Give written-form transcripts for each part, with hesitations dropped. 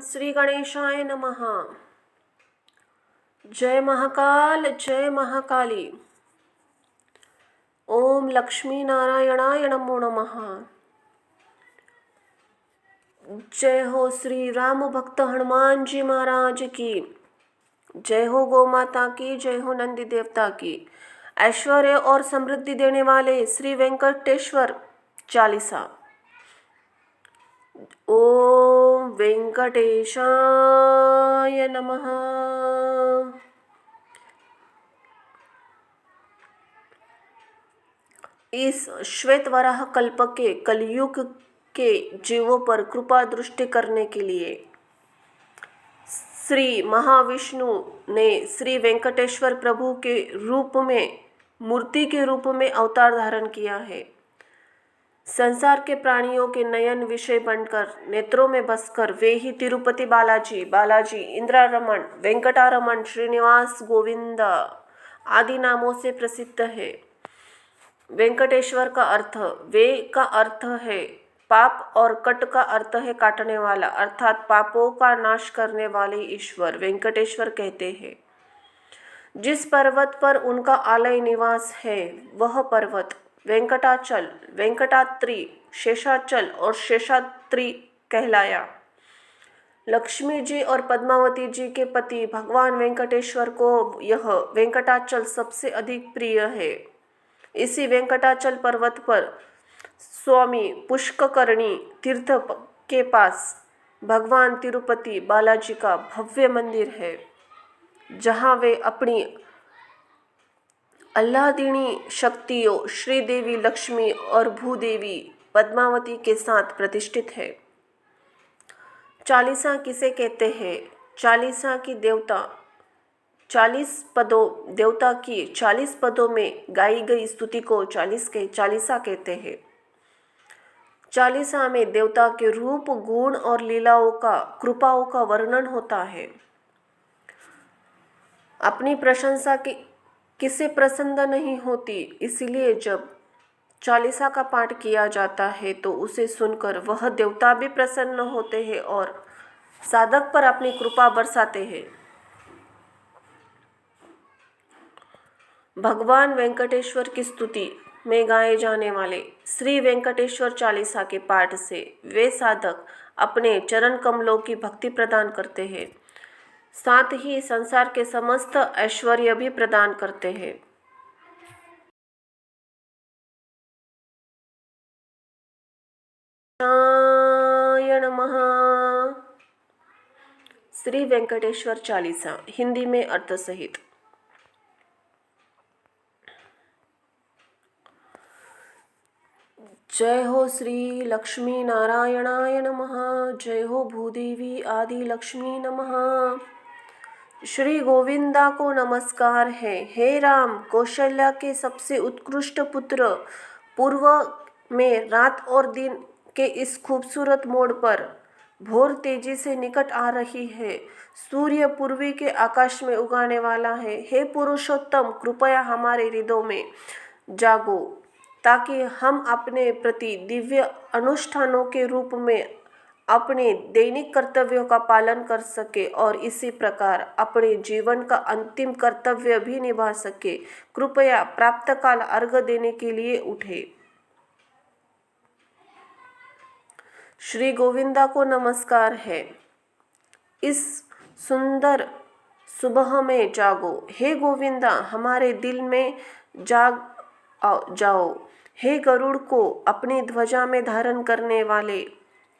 श्री गणेशाय नमः। जय महाकाल जय महाकाली। ओम लक्ष्मी नारायणाय नमो नमः। जय हो श्री राम भक्त हनुमान जी महाराज की। जय हो गौ माता की। जय हो नंदी देवता की। ऐश्वर्य और समृद्धि देने वाले श्री वेंकटेश्वर चालीसा। ओम वेंकटेशाय नमः। इस श्वेत वराह कल्प के कलयुग के जीवों पर कृपा दृष्टि करने के लिए श्री महाविष्णु ने श्री वेंकटेश्वर प्रभु के रूप में, मूर्ति के रूप में अवतार धारण किया है। संसार के प्राणियों के नयन विषय बनकर, नेत्रों में बसकर वे ही तिरुपति बालाजी, इंद्रारमण, वेंकटारमण, श्रीनिवास, गोविंद आदि नामों से प्रसिद्ध है। वेंकटेश्वर का अर्थ वे का अर्थ है पाप और कट का अर्थ है काटने वाला, अर्थात पापों का नाश करने वाले ईश्वर वेंकटेश्वर कहते हैं। जिस पर्वत पर उनका आलय निवास है वह पर्वत वेंकटाचल, वेंकटाद्रि, शेषाचल और शेषाद्रि कहलाया। लक्ष्मी जी और पद्मावती जी के पति भगवान वेंकटेश्वर को यह वेंकटाचल सबसे अधिक प्रिय है। इसी वेंकटाचल पर्वत पर स्वामी पुष्करणी तीर्थ के पास भगवान तिरुपति बालाजी का भव्य मंदिर है, जहाँ वे अपनी आह्लादिनी शक्तियों श्रीदेवी लक्ष्मी और भूदेवी पद्मावती के साथ प्रतिष्ठित है। चालीसा किसे कहते हैं? चालीसा की देवता 40 पदों में गाई गई स्तुति को चालीसा कहते हैं। चालीसा में देवता के रूप, गुण और लीलाओं का, कृपाओं का वर्णन होता है। अपनी प्रशंसा की किसे प्रसन्न नहीं होती, इसलिए जब चालीसा का पाठ किया जाता है तो उसे सुनकर वह देवता भी प्रसन्न होते हैं और साधक पर अपनी कृपा बरसाते हैं। भगवान वेंकटेश्वर की स्तुति में गाए जाने वाले श्री वेंकटेश्वर चालीसा के पाठ से वे साधक अपने चरण कमलों की भक्ति प्रदान करते हैं, साथ ही संसार के समस्त ऐश्वर्य भी प्रदान करते हैं। नमः। श्री वेंकटेश्वर चालीसा हिंदी में अर्थ सहित। जय हो श्री लक्ष्मी नारायणाय नमः। जय हो भूदेवी आदि लक्ष्मी नमः। श्री गोविंदा को नमस्कार है। हे राम, कौशल्या के सबसे उत्कृष्ट पुत्र, पूर्व में रात और दिन के इस खूबसूरत मोड़ पर भोर तेजी से निकट आ रही है। सूर्य पूर्वी के आकाश में उगाने वाला है। हे पुरुषोत्तम, कृपया हमारे हृदयों में जागो, ताकि हम अपने प्रति दिव्य अनुष्ठानों के रूप में अपने दैनिक कर्तव्यों का पालन कर सके और इसी प्रकार अपने जीवन का अंतिम कर्तव्य भी निभा सके। कृपया प्राप्त काल अर्घ्य देने के लिए उठे। श्री गोविंदा को नमस्कार है। इस सुंदर सुबह में जागो। हे गोविंदा, हमारे दिल में जाओ। हे गरुड़ को अपनी ध्वजा में धारण करने वाले,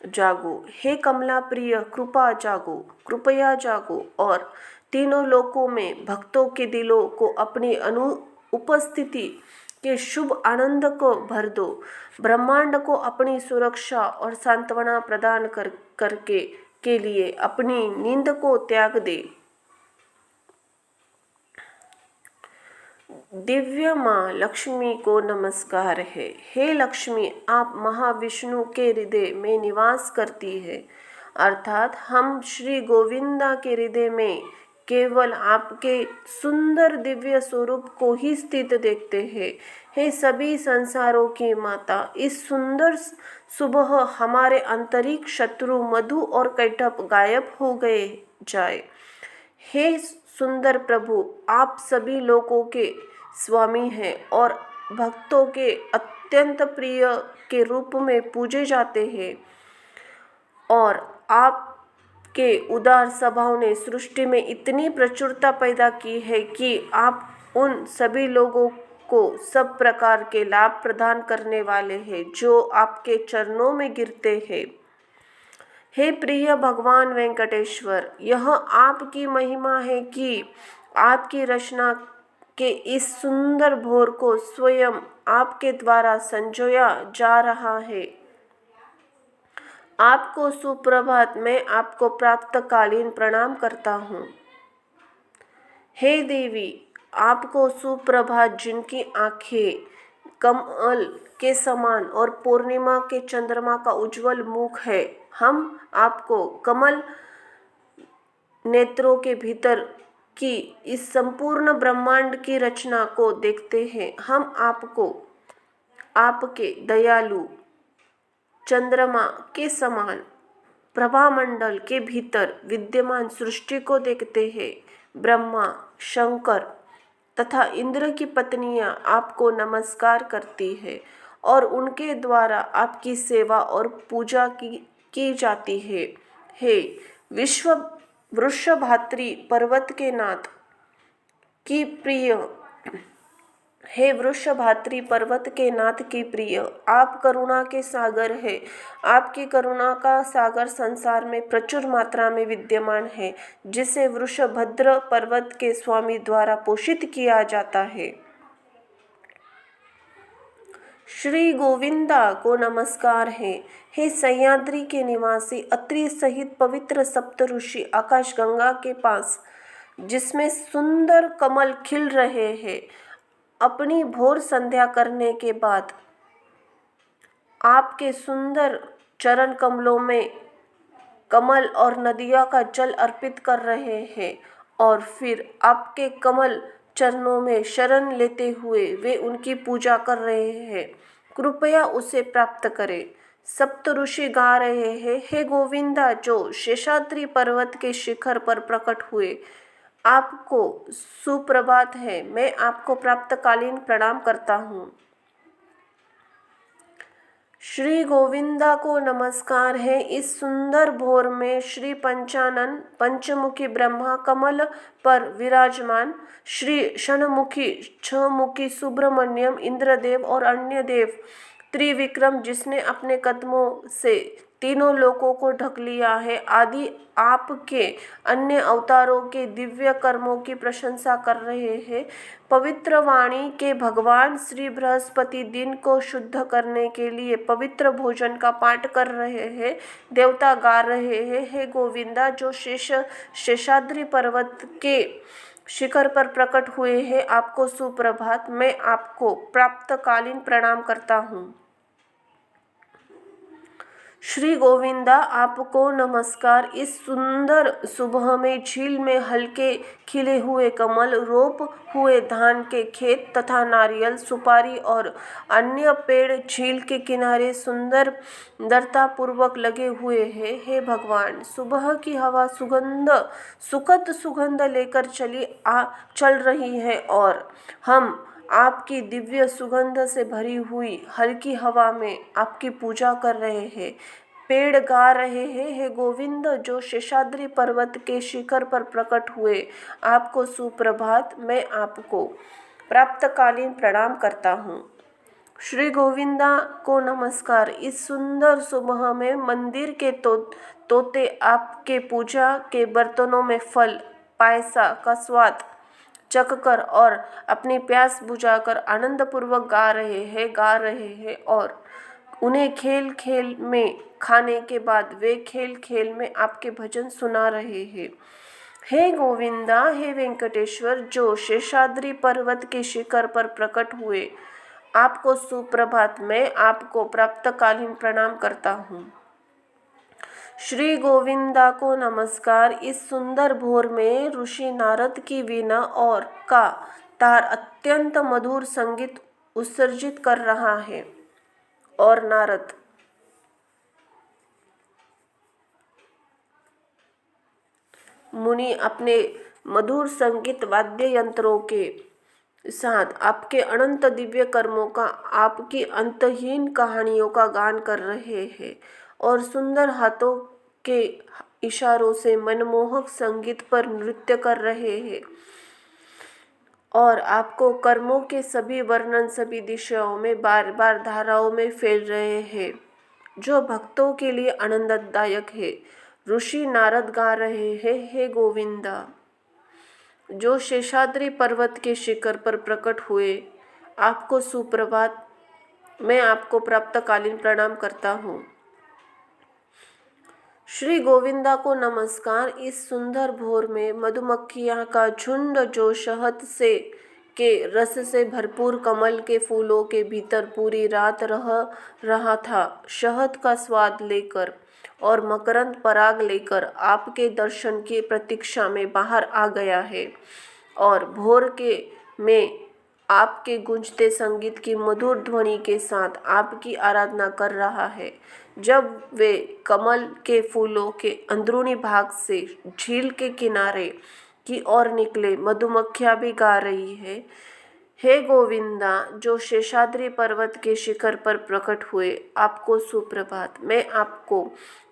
जागो। हे कमला प्रिय, कृपया जागो और तीनों लोकों में भक्तों के दिलों को अपनी उपस्थिति के शुभ आनंद को भर दो। ब्रह्मांड को अपनी सुरक्षा और सांत्वना प्रदान करके के लिए अपनी नींद को त्याग दे। दिव्य माँ लक्ष्मी को नमस्कार है। हे लक्ष्मी, आप महाविष्णु के हृदय में निवास करती है, अर्थात हम श्री गोविंदा के हृदय में केवल आपके सुंदर दिव्य स्वरूप को ही स्थित देखते हैं। हे सभी संसारों की माता, इस सुंदर सुबह हमारे आंतरिक शत्रु मधु और कैटभ गायब हो गए जाए। हे सुंदर प्रभु, आप सभी लोगों के स्वामी हैं और भक्तों के अत्यंत प्रिय के रूप में पूजे जाते हैं, और आपके उदार स्वभाव ने सृष्टि में इतनी प्रचुरता पैदा की है कि आप उन सभी लोगों को सब प्रकार के लाभ प्रदान करने वाले हैं जो आपके चरणों में गिरते हैं। हे प्रिय भगवान वेंकटेश्वर, यह आपकी महिमा है कि आपकी रचना के इस सुंदर भोर को स्वयं आपके द्वारा संजोया जा रहा है। आपको सुप्रभात, मैं आपको प्रातःकालीन प्रणाम करता हूँ। हे देवी, आपको सुप्रभात, जिनकी आंखें कमल के समान और पूर्णिमा के चंद्रमा का उज्जवल मुख है, हम आपको कमल नेत्रों के भीतर की इस संपूर्ण ब्रह्मांड की रचना को देखते हैं। हम आपको आपके दयालु चंद्रमा के समान प्रभामंडल के भीतर विद्यमान सृष्टि को देखते हैं। ब्रह्मा, शंकर तथा इंद्र की पत्नियां आपको नमस्कार करती है और उनके द्वारा आपकी सेवा और पूजा की जाती है। हे विश्व वृषभाद्रि पर्वत के नाथ की प्रिय, हे वृषभाद्रि पर्वत के नाथ की प्रिय, आप करुणा के सागर है। आपकी करुणा का सागर संसार में प्रचुर मात्रा में विद्यमान है, जिसे वृषभद्र पर्वत के स्वामी द्वारा पोषित किया जाता है। श्री गोविंदा को नमस्कार है। हे सह्याद्री के निवासी, अत्रि सहित पवित्र सप्त ऋषि आकाश गंगा के पास, जिसमें सुंदर कमल खिल रहे हैं, अपनी भोर संध्या करने के बाद आपके सुंदर चरण कमलों में कमल और नदियों का जल अर्पित कर रहे हैं, और फिर आपके कमल चरणों में शरण लेते हुए वे उनकी पूजा कर रहे हैं। कृपया उसे प्राप्त करें। सप्त ऋषि गा रहे हैं, हे गोविंदा, जो शेषाद्रि पर्वत के शिखर पर प्रकट हुए, आपको सुप्रभात है। मैं आपको प्रातःकालीन प्रणाम करता हूँ। श्री गोविंदा को नमस्कार है। इस सुंदर भोर में श्री पंचानन पंचमुखी ब्रह्मा कमल पर विराजमान, श्री षण्मुखी छमुखी सुब्रमण्यम इंद्रदेव और अन्य देव त्रिविक्रम, जिसने अपने कदमों से तीनों लोकों को ढक लिया है, आदि आपके अन्य अवतारों के दिव्य कर्मों की प्रशंसा कर रहे हैं। पवित्र वाणी के भगवान श्री बृहस्पति दिन को शुद्ध करने के लिए पवित्र भोजन का पाठ कर रहे हैं। देवता गा रहे हैं, हे गोविंदा, जो शेषाद्रि पर्वत के शिखर पर प्रकट हुए हैं, आपको सुप्रभात। मैं आपको प्रातःकालीन प्रणाम करता हूँ। श्री गोविंदा, आपको नमस्कार। इस सुंदर सुबह में झील में हल्के खिले हुए कमल, रोप हुए धान के खेत तथा नारियल, सुपारी और अन्य पेड़ झील के किनारे सुंदरता पूर्वक लगे हुए हैं। हे भगवान, सुबह की हवा सुखद सुगंध लेकर चल रही है, और हम आपकी दिव्य सुगंध से भरी हुई हल्की हवा में आपकी पूजा कर रहे हैं। पेड़ गा रहे हैं, हे गोविंद, जो शेषाद्रि पर्वत के शिखर पर प्रकट हुए, आपको सुप्रभात। मैं आपको प्रातःकालीन प्रणाम करता हूँ। श्री गोविंदा को नमस्कार। इस सुंदर सुबह में मंदिर के तोते आपके पूजा के बर्तनों में फल पायसा का स्वाद चखकर और अपनी प्यास बुझाकर आनंद पूर्वक गा रहे हैं, और उन्हें खेल खेल में खाने के बाद वे खेल खेल में आपके भजन सुना रहे हैं। हे गोविंदा, हे वेंकटेश्वर, जो शेषाद्रि पर्वत के शिखर पर प्रकट हुए, आपको सुप्रभात। मैं आपको प्रातःकालीन प्रणाम करता हूँ। श्री गोविंदा को नमस्कार। इस सुंदर भोर में ऋषि नारद की वीणा और का तार अत्यंत मधुर संगीत उत्सर्जित कर रहा है और नारद मुनि अपने मधुर संगीत वाद्य यंत्रों के साथ आपके अनंत दिव्य कर्मों का, आपकी अंतहीन कहानियों का गान कर रहे हैं और सुंदर हाथों के इशारों से मनमोहक संगीत पर नृत्य कर रहे हैं और आपको कर्मों के सभी वर्णन सभी दिशाओं में बार बार धाराओं में फैल रहे हैं जो भक्तों के लिए आनंददायक है। ऋषि नारद गा रहे हैं, हे गोविंदा, जो शेषाद्री पर्वत के शिखर पर प्रकट हुए, आपको सुप्रभात। मैं आपको प्रातःकालीन प्रणाम करता हूँ। श्री गोविंदा को नमस्कार। इस सुंदर भोर में मधुमक्खियाँ का झुंड जो शहद से के रस से भरपूर कमल के फूलों के भीतर पूरी रात रह रहा था, शहद का स्वाद लेकर और मकरंद पराग लेकर आपके दर्शन की प्रतीक्षा में बाहर आ गया है और भोर के में आपके गूंजते संगीत की मधुर ध्वनि के साथ आपकी आराधना कर रहा है। जब वे कमल के फूलों के अंदरूनी भाग से झील के किनारे की ओर निकले, मधुमक्खियाँ भी गा रही है, हे गोविंदा, जो शेषाद्री पर्वत के शिखर पर प्रकट हुए, आपको सुप्रभात। मैं आपको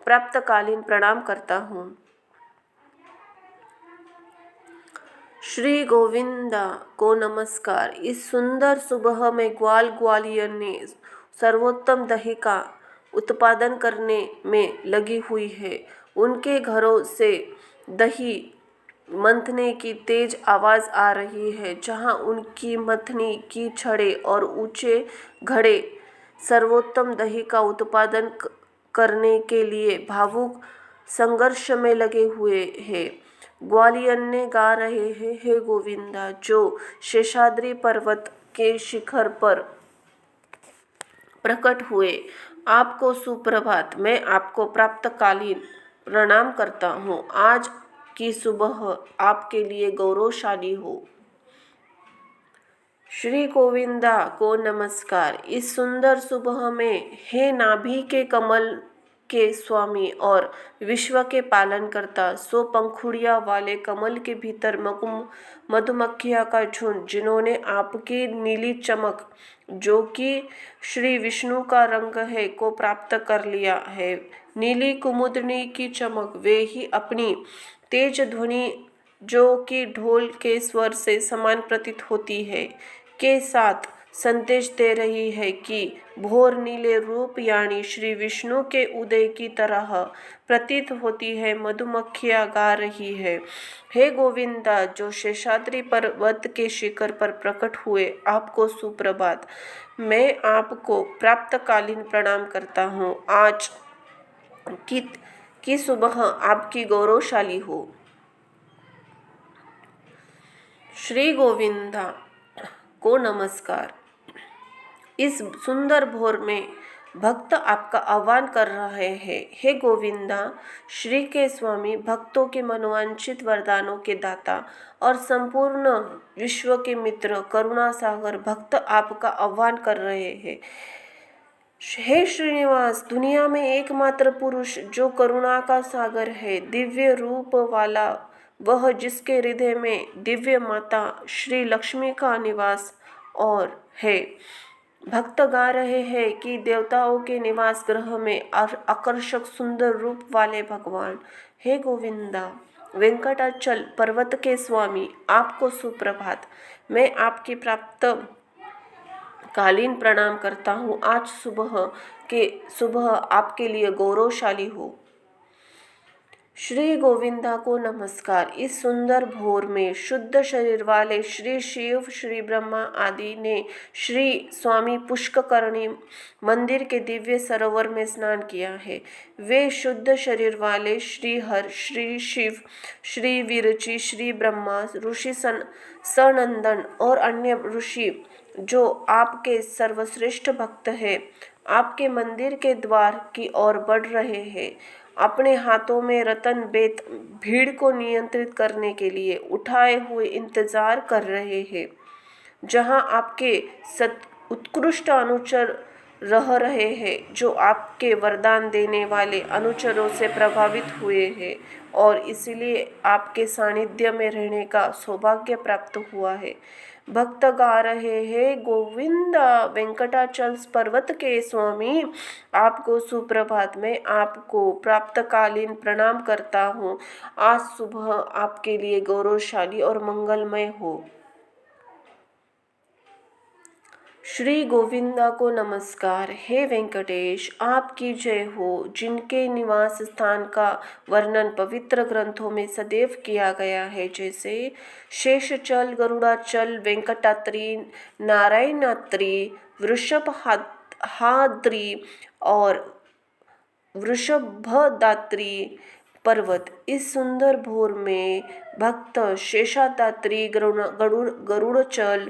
प्रातःकालीन प्रणाम करता हूँ। श्री गोविंदा को नमस्कार। इस सुंदर सुबह में ग्वाल ग्वालियर ने सर्वोत्तम दही का उत्पादन करने में लगी हुई है। उनके घरों से दही मंथने की तेज आवाज़ आ रही है, जहां उनकी मथनी की छड़ें और ऊंचे घड़े सर्वोत्तम दही का उत्पादन करने के लिए भावुक संघर्ष में लगे हुए हैं। ग्वालियर ने गा रहे हैं, हे गोविंदा, जो शेषाद्री पर्वत के शिखर पर प्रकट हुए, आपको सुप्रभात। मैं आपको प्रातःकालीन प्रणाम करता हूँ। आज की सुबह आपके लिए गौरवशाली हो। श्री गोविंदा को नमस्कार। इस सुंदर सुबह में, हे नाभि के कमल के स्वामी और विश्व के पालन करता, सो पंखुड़ियों वाले कमल के भीतर मधुमक्खियों का झुंड, जिन्होंने आपकी नीली चमक, जो कि श्री विष्णु का रंग है, को प्राप्त कर लिया है। नीली कुमुदनी की चमक वे ही अपनी तेज ध्वनि, जो कि ढोल के स्वर से समान प्रतीत होती है, के साथ संदेश दे रही है कि भोर नीले रूप यानी श्री विष्णु के उदय की तरह प्रतीत होती है। मधुमक्खियाँ गा रही है, हे गोविंदा, जो शेषाद्री पर्वत के शिखर पर प्रकट हुए, आपको सुप्रभात। मैं आपको प्रातःकालीन प्रणाम करता हूँ। आज की सुबह आपकी गौरवशाली हो। श्री गोविंदा को नमस्कार। इस सुंदर भोर में भक्त आपका आह्वान कर रहे हैं, हे गोविंदा, श्री के स्वामी, भक्तों के मनोवांछित वरदानों के दाता और संपूर्ण विश्व के मित्र, करुणा सागर, भक्त आपका आह्वान कर रहे हैं। हे श्रीनिवास, दुनिया में एकमात्र पुरुष जो करुणा का सागर है, दिव्य रूप वाला, वह जिसके हृदय में दिव्य माता श्री लक्ष्मी का निवास और है। भक्त गा रहे हैं कि देवताओं के निवास ग्रह में आकर्षक सुंदर रूप वाले भगवान, हे गोविंदा, वेंकटाचल पर्वत के स्वामी, आपको सुप्रभात। मैं आपकी प्रातःकालीन प्रणाम करता हूँ। आज सुबह आपके लिए गौरवशाली हो। श्री गोविंदा को नमस्कार। इस सुंदर भोर में शुद्ध शरीर वाले श्री शिव, श्री ब्रह्मा आदि ने श्री स्वामी पुष्करणी मंदिर के दिव्य सरोवर में स्नान किया है। वे शुद्ध शरीर वाले श्री हर, श्री शिव, श्री विरचि, श्री ब्रह्मा, ऋषि सनंदन और अन्य ऋषि जो आपके सर्वश्रेष्ठ भक्त हैं, आपके मंदिर के द्वार की ओर बढ़ रहे हैं। अपने हाथों में रतन बेत भीड़ को नियंत्रित करने के लिए उठाए हुए इंतजार कर रहे हैं। जहां आपके उत्कृष्ट अनुचर रह रहे हैं, जो आपके वरदान देने वाले अनुचरों से प्रभावित हुए हैं और इसलिए आपके सानिध्य में रहने का सौभाग्य प्राप्त हुआ है। भक्त गा रहे हैं, गोविंद वेंकटाचल पर्वत के स्वामी, आपको सुप्रभात में आपको प्राप्तकालीन प्रणाम करता हूँ। आज सुबह आपके लिए गौरवशाली और मंगलमय हो। श्री गोविंदा को नमस्कार। हे वेंकटेश, आपकी जय हो। जिनके निवास स्थान का वर्णन पवित्र ग्रंथों में सदैव किया गया है, जैसे शेषचल, गरुड़ाचल, वेंकटाद्रि, नारायणाद्रि, वृषभाद्रि और वृषभदात्री पर्वत। इस सुंदर भोर में भक्त शेषाद्रि, गरुड़चल,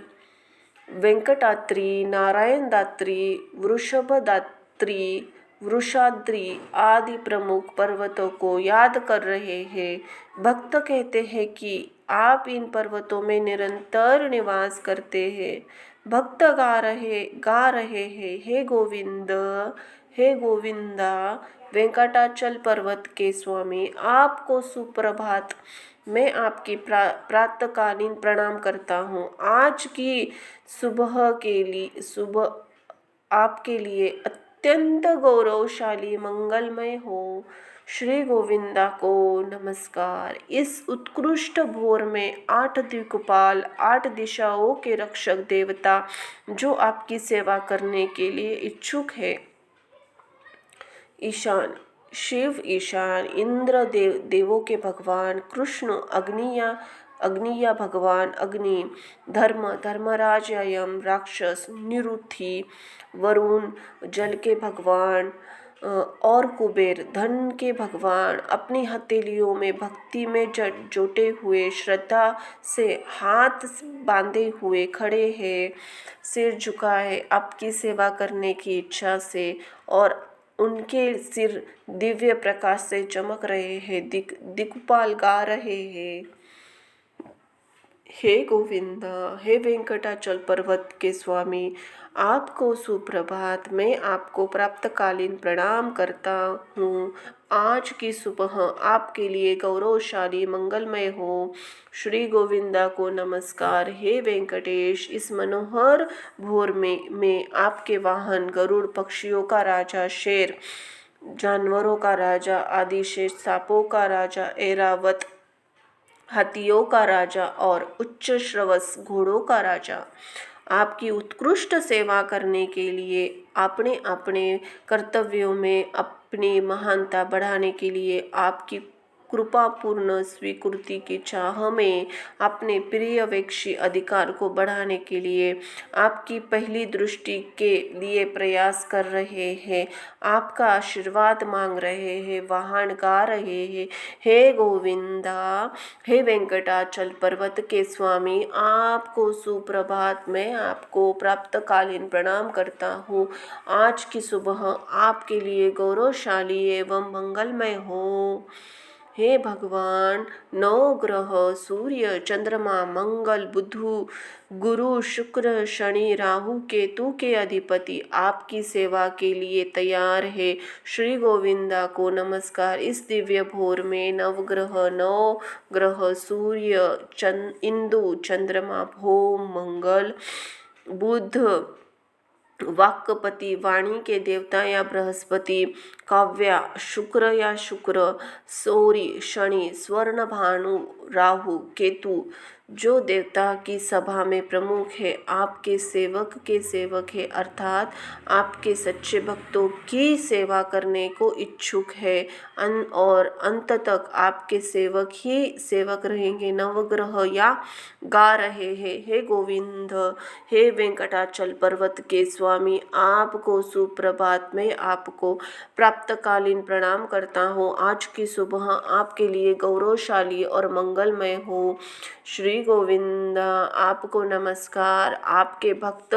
वेंकटाद्रि, नारायणदात्री, वृषभदात्री, वृषाद्रि आदि प्रमुख पर्वतों को याद कर रहे हैं। भक्त कहते हैं कि आप इन पर्वतों में निरंतर निवास करते हैं। भक्त गा रहे हैं, हे गोविंद, हे गोविंदा वेंकटाचल पर्वत के स्वामी, आपको सुप्रभात। मैं आपकी प्रातःकालीन प्रणाम करता हूँ। आज की सुबह आपके लिए अत्यंत गौरवशाली मंगलमय हो। श्री गोविंदा को नमस्कार। इस उत्कृष्ट भोर में 8 दिक्पाल, 8 दिशाओं के रक्षक देवता जो आपकी सेवा करने के लिए इच्छुक है। ईशान शिव, ईशान इंद्र, देवों के भगवान कृष्ण, अग्निया भगवान अग्नि, धर्मराज यम, राक्षस निरुति, वरुण जल के भगवान और कुबेर धन के भगवान अपनी हथेलियों में भक्ति में जोटे हुए श्रद्धा से हाथ बांधे हुए खड़े हैं, सिर झुकाए आपकी सेवा करने की इच्छा से, और उनके सिर दिव्य प्रकाश से चमक रहे हैं। दिक्पाल गा रहे हैं, हे गोविंदा, हे वेंकटाचल पर्वत के स्वामी, आपको सुप्रभात। मैं आपको प्रातःकालीन प्रणाम करता हूँ। आज की सुबह आपके लिए गौरवशाली मंगलमय हो। श्री गोविंदा को नमस्कार। हे वेंकटेश, इस मनोहर भोर में आपके वाहन गरुड़, पक्षियों का राजा शेर, जानवरों का राजा आदिशेष, सांपों का राजा ऐरावत, हाथियों का राजा और उच्च श्रवस घोड़ों का राजा, आपकी उत्कृष्ट सेवा करने के लिए, अपने अपने कर्तव्यों में अपनी महानता बढ़ाने के लिए, आपकी कृपापूर्ण स्वीकृति की चाह में अपने प्रिय वेक्षी अधिकार को बढ़ाने के लिए, आपकी पहली दृष्टि के लिए प्रयास कर रहे हैं, आपका आशीर्वाद मांग रहे हैं, वाहन गा रहे हैं, हे गोविंदा, हे वेंकटाचल पर्वत के स्वामी, आपको सुप्रभात। मैं आपको प्रातःकालीन प्रणाम करता हूँ। आज की सुबह आपके लिए गौरवशाली एवं मंगलमय हो। हे भगवान, 9 ग्रह सूर्य, चंद्रमा, मंगल, बुधु, गुरु, शुक्र, शनि, राहु, केतु के अधिपति आपकी सेवा के लिए तैयार है। श्री गोविंदा को नमस्कार। इस दिव्य भोर में 9 ग्रह सूर्य, इंदु, चंद्रमा, भौम, मंगल, बुध, वाक्पति, वाणी के देवता या बृहस्पति, काव्या, शुक्र या शुक्र, सौरी, शनि, स्वर्ण भानु, राहु, केतु जो देवता की सभा में प्रमुख है, आपके सेवक है, अर्थात आपके सच्चे भक्तों की सेवा करने को इच्छुक है और अंत तक आपके सेवक ही सेवक रहेंगे। नवग्रह या गा रहे हैं, हे गोविंद, हे वेंकटाचल पर्वत के स्वामी, आपको सुप्रभात। मैं आपको प्रातःकालीन प्रणाम करता हूँ। आज की सुबह आपके लिए गौरवशाली और मंगलमय हो। श्री गोविंद, आपको नमस्कार। आपके भक्त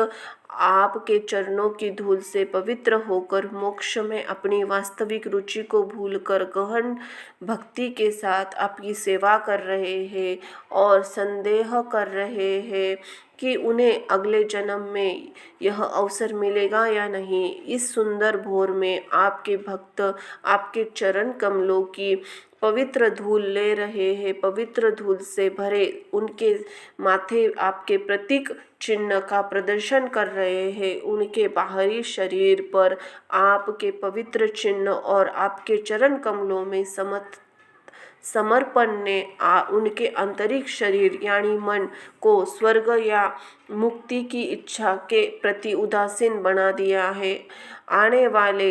आपके चरणों की धूल से पवित्र होकर मोक्ष में अपनी वास्तविक रुचि को भूलकर गहन भक्ति के साथ आपकी सेवा कर रहे हैं और संदेह कर रहे हैं कि उन्हें अगले जन्म में यह अवसर मिलेगा या नहीं। इस सुंदर भोर में आपके भक्त आपके चरण कमलों की पवित्र धूल ले रहे हैं। पवित्र धूल से भरे उनके माथे आपके प्रतीक चिन्ह का प्रदर्शन कर रहे हैं। उनके बाहरी शरीर पर आपके पवित्र चिन्ह और आपके चरण कमलों में समर्पण ने उनके आंतरिक शरीर यानी मन को स्वर्ग या मुक्ति की इच्छा के प्रति उदासीन बना दिया है। आने वाले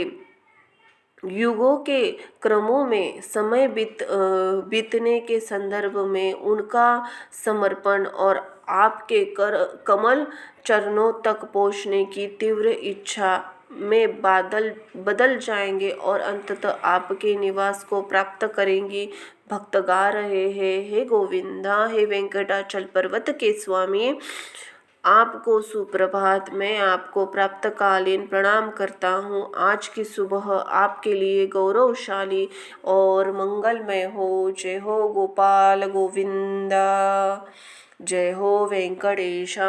युगों के क्रमों में समय बीतने के संदर्भ में उनका समर्पण और आपके कमल चरणों तक पहुँचने की तीव्र इच्छा में बदल जाएंगे और अंततः आपके निवास को प्राप्त करेंगी। भक्त गा रहे हैं, हे गोविंदा, हे वेंकटाचल पर्वत के स्वामी, आपको सुप्रभात। मैं आपको प्रातःकालीन प्रणाम करता हूँ। आज की सुबह आपके लिए गौरवशाली और मंगलमय हो। जय हो गोपाल गोविंदा, जय हो वेंकटेशाय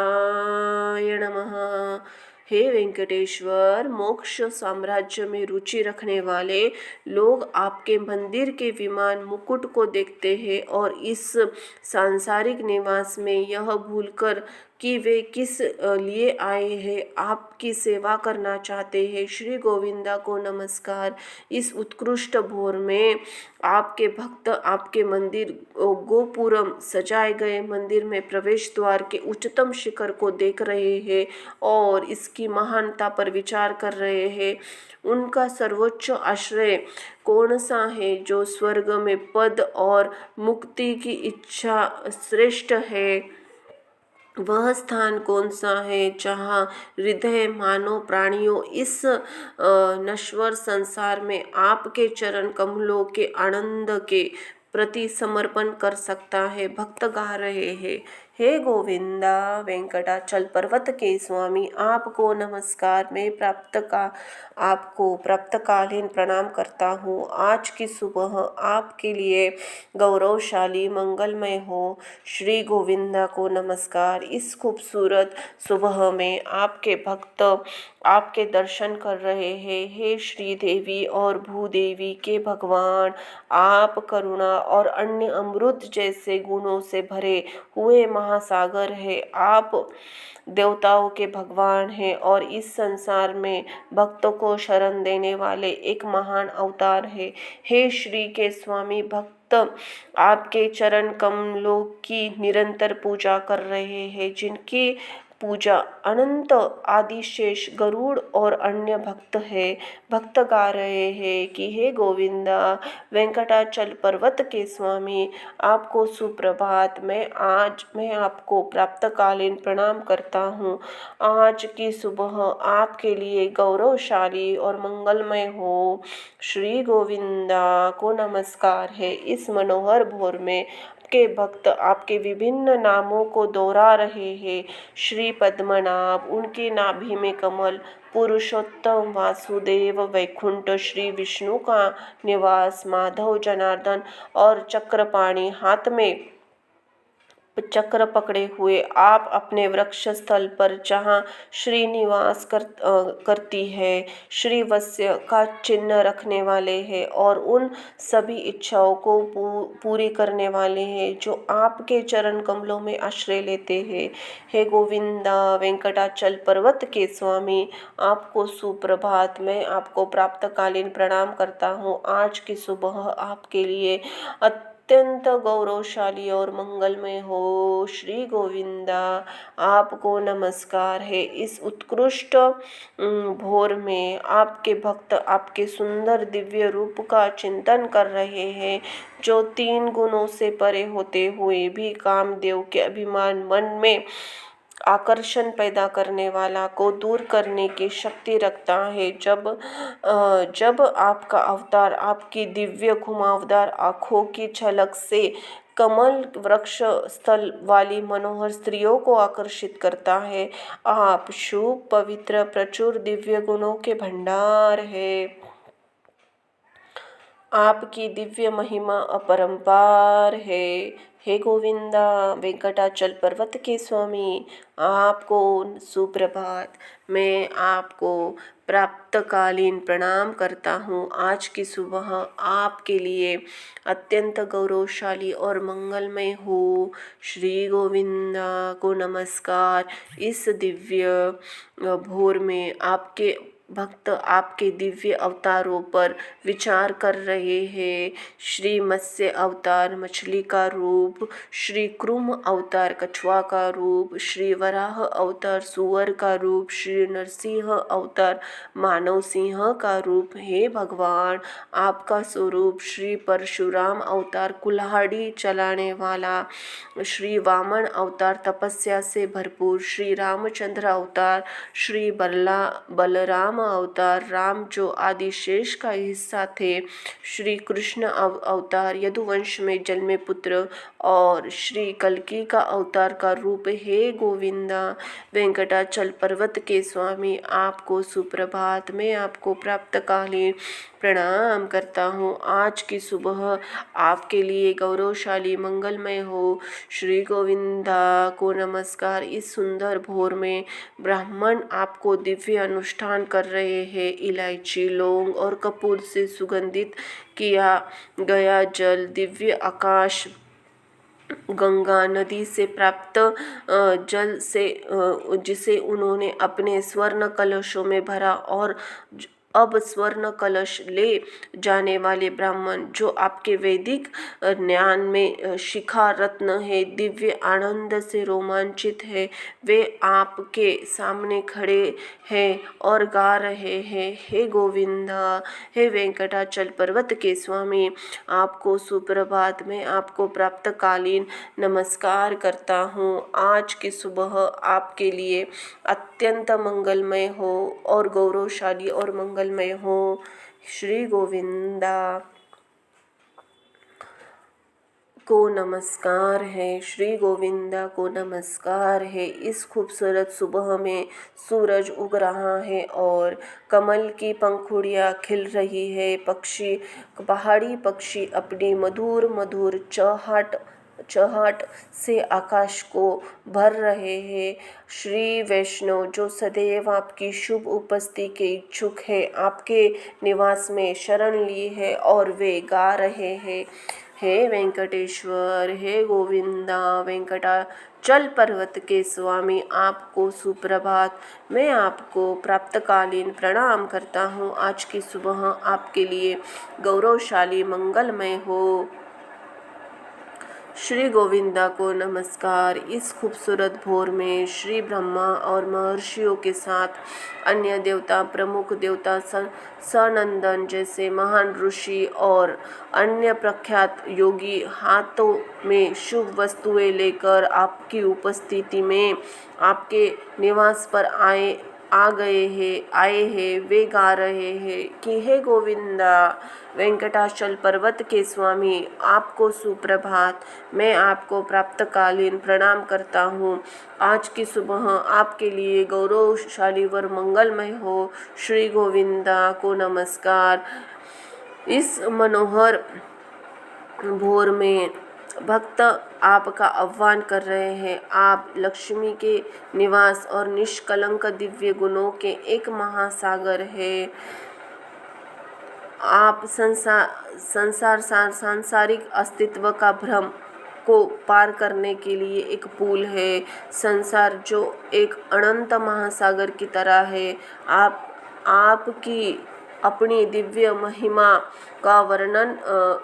नमः। हे वेंकटेश्वर, मोक्ष साम्राज्य में रुचि रखने वाले लोग आपके मंदिर के विमान मुकुट को देखते हैं और इस सांसारिक निवास में यह भूलकर कि वे किस लिए आए हैं, आपकी सेवा करना चाहते हैं। श्री गोविंदा को नमस्कार। इस उत्कृष्ट भोर में आपके भक्त आपके मंदिर गोपुरम सजाए गए मंदिर में प्रवेश द्वार के उच्चतम शिखर को देख रहे हैं और इसकी महानता पर विचार कर रहे हैं। उनका सर्वोच्च आश्रय कौन सा है? जो स्वर्ग में पद और मुक्ति की इच्छा श्रेष्ठ है, वह स्थान कौन सा है जहाँ हृदय मानव प्राणियों इस नश्वर संसार में आपके चरण कमलों के आनंद के प्रति समर्पण कर सकता है। भक्त गा रहे हैं, हे गोविंदा, वेंकटाचल पर्वत के स्वामी, आपको नमस्कार। मैं आपको प्रातःकालीन प्रणाम करता हूँ। आज की सुबह आपके लिए गौरवशाली मंगलमय हो। श्री गोविंदा को नमस्कार। इस खूबसूरत सुबह में आपके भक्त आपके दर्शन कर रहे हैं। हे श्री देवी और भूदेवी के भगवान, आप करुणा और अन्य अमृत जैसे गुणों से भरे हुए महासागर है। आप देवताओं के भगवान हैं और इस संसार में भक्तों को शरण देने वाले एक महान अवतार है। हे श्री के स्वामी, भक्त आपके चरण कमलों की निरंतर पूजा कर रहे हैं, जिनकी पूजा अनंत आदिशेष गरुड़ और अन्य भक्त है। भक्त गा रहे हैं कि हे गोविंदा, वेंकटाचल पर्वत के स्वामी, आपको सुप्रभात। मैं आपको प्रातःकालीन प्रणाम करता हूँ। आज की सुबह आपके लिए गौरवशाली और मंगलमय हो। श्री गोविंदा को नमस्कार है। इस मनोहर भोर में के भक्त आपके विभिन्न नामों को दोहरा रहे हैं। श्री पद्मनाभ, उनकी नाभि में कमल, पुरुषोत्तम, वासुदेव, वैकुंठ, श्री विष्णु का निवास, माधव, जनार्दन और चक्रपाणि, हाथ में चक्र पकड़े हुए आप अपने वृक्ष स्थल पर जहाँ श्रीनिवास करती है, श्रीवत्स्य का चिन्ह रखने वाले हैं और उन सभी इच्छाओं को पूरी करने वाले हैं जो आपके चरण कमलों में आश्रय लेते हैं। हे गोविंदा, वेंकटाचल पर्वत के स्वामी, आपको सुप्रभात। मैं आपको प्रातःकालीन प्रणाम करता हूँ। आज की सुबह आपके लिए अत्यंत गौरवशाली और मंगलमय हो। श्री गोविंदा, आपको नमस्कार है। इस उत्कृष्ट भोर में आपके भक्त आपके सुंदर दिव्य रूप का चिंतन कर रहे हैं, जो 3 गुणों से परे होते हुए भी कामदेव के अभिमान मन में आकर्षण पैदा करने वाला को दूर करने की शक्ति रखता है। जब आपका अवतार आपकी दिव्य घुमावदार आँखों की झलक से कमल वृक्ष स्थल वाली मनोहर स्त्रियों को आकर्षित करता है। आप शुभ, पवित्र, प्रचुर दिव्य गुणों के भंडार है। आपकी दिव्य महिमा अपरंपार है। हे गोविंदा, वेंकटाचल पर्वत के स्वामी, आपको सुप्रभात। मैं आपको प्रातःकालीन प्रणाम करता हूँ। आज की सुबह आपके लिए अत्यंत गौरवशाली और मंगलमय हो। श्री गोविंदा को नमस्कार। इस दिव्य भोर में आपके भक्त आपके दिव्य अवतारों पर विचार कर रहे हैं। श्री मत्स्य अवतार मछली का रूप, श्री कुर्म अवतार कछुआ का रूप, श्री वराह अवतार सुअर का रूप, श्री नरसिंह अवतार मानव सिंह का रूप। हे भगवान, आपका स्वरूप श्री परशुराम अवतार कुल्हाड़ी चलाने वाला, श्री वामन अवतार तपस्या से भरपूर, श्री रामचंद्र अवतार, श्री बलराम अवतार राम जो आदिशेष का हिस्सा थे, श्री कृष्ण अवतार यदुवंश में जन्मे पुत्र और श्री कल्की का अवतार का रूप। हे गोविंदा, वेंकटाचल पर्वत के स्वामी, आपको सुप्रभात। मैं आपको प्रातःकालीन प्रणाम करता हूँ। आज की सुबह आपके लिए गौरवशाली मंगलमय हो। श्री गोविंदा को नमस्कार। इस सुंदर भोर में ब्राह्मण आपको दिव्य अनुष्ठान कर रहे हैं। इलायची, लौंग और कपूर से सुगंधित किया गया जल, दिव्य आकाश, गंगा नदी से प्राप्त जल से जिसे उन्होंने अपने स्वर्ण कलशों में भरा और अब स्वर्ण कलश ले जाने वाले ब्राह्मण जो आपके वैदिक ज्ञान में शिखा रत्न है, दिव्य आनंद से रोमांचित है, वे आपके सामने खड़े हैं और गा रहे हैं। हे गोविंदा, हे वेंकटाचल पर्वत के स्वामी, आपको सुप्रभात। मैं आपको प्रातःकालीन नमस्कार करता हूँ। आज की सुबह आपके लिए अत्यंत मंगलमय हो और गौरवशाली और मंगलमय हो। श्री गोविंदा को नमस्कार है। श्री गोविंदा को नमस्कार है। इस खूबसूरत सुबह में सूरज उग रहा है और कमल की पंखुड़ियाँ खिल रही है। पक्षी, पहाड़ी पक्षी अपनी मधुर मधुर चहट से आकाश को भर रहे हैं। श्री वैष्णव जो सदैव आपकी शुभ उपस्थिति के इच्छुक है, आपके निवास में शरण ली है और वे गा रहे हैं। हे वेंकटेश्वर, हे गोविंदा, वेंकटाचल पर्वत के स्वामी, आपको सुप्रभात। मैं आपको प्रातःकालीन प्रणाम करता हूँ। आज की सुबह आपके लिए गौरवशाली मंगलमय हो। श्री गोविंदा को नमस्कार। इस खूबसूरत भोर में श्री ब्रह्मा और महर्षियों के साथ अन्य देवता, प्रमुख देवता सनंदन जैसे महान ऋषि और अन्य प्रख्यात योगी हाथों में शुभ वस्तुएं लेकर आपकी उपस्थिति में आपके निवास पर आए हैं। वे गा रहे हैं कि हे गोविंदा, वेंकटाचल पर्वत के स्वामी, आपको सुप्रभात। मैं आपको प्रातःकालीन प्रणाम करता हूँ। आज की सुबह आपके लिए गौरवशाली व मंगलमय हो। श्री गोविंदा को नमस्कार। इस मनोहर भोर में भक्त आपका आह्वान कर रहे हैं। आप लक्ष्मी के निवास और निष्कलंक दिव्य गुणों के एक महासागर है। आप सांसारिक अस्तित्व का भ्रम को पार करने के लिए एक पुल है। संसार जो एक अनंत महासागर की तरह है। आपकी अपनी दिव्य महिमा का वर्णन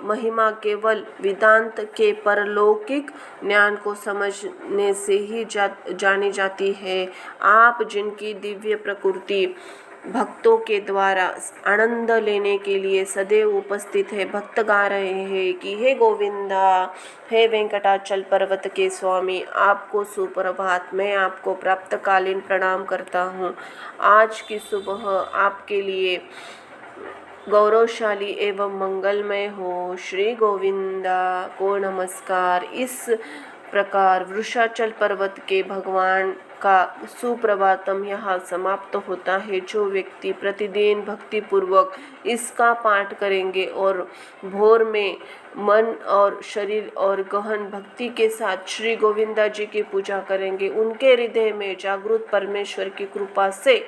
महिमा केवल वेदांत के परलौकिक ज्ञान को समझने से ही जानी जाती है। आप जिनकी दिव्य प्रकृति भक्तों के द्वारा आनंद लेने के लिए सदैव उपस्थित है। भक्त गा रहे हैं कि हे गोविंदा, हे वेंकटाचल पर्वत के स्वामी, आपको सुप्रभात। मैं आपको प्रातःकालीन प्रणाम करता हूँ। आज की सुबह आपके लिए गौरवशाली एवं मंगलमय हो। श्री गोविंदा को नमस्कार। इस प्रकार वृषाचल पर्वत के भगवान का सुप्रभातम यहाँ समाप्त होता है। जो व्यक्ति प्रतिदिन भक्तिपूर्वक इसका पाठ करेंगे और भोर में मन और शरीर और गहन भक्ति के साथ श्री गोविंदा जी की पूजा करेंगे, उनके हृदय में जागृत परमेश्वर की कृपा से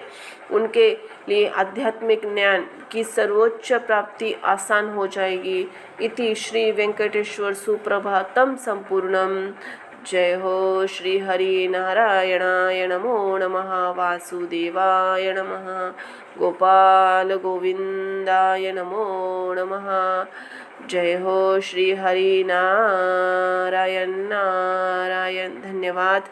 उनके लिए आध्यात्मिक ज्ञान की सर्वोच्च प्राप्ति आसान हो जाएगी। इति श्री वेंकटेश्वर सुप्रभातम संपूर्णम। जय हो। श्री हरि नारायणाय नमो नमः। वासुदेवाय नमः। गोपाल गोविंदाय नमो नमः। जय हो। श्री हरि नारायण नारायण। धन्यवाद।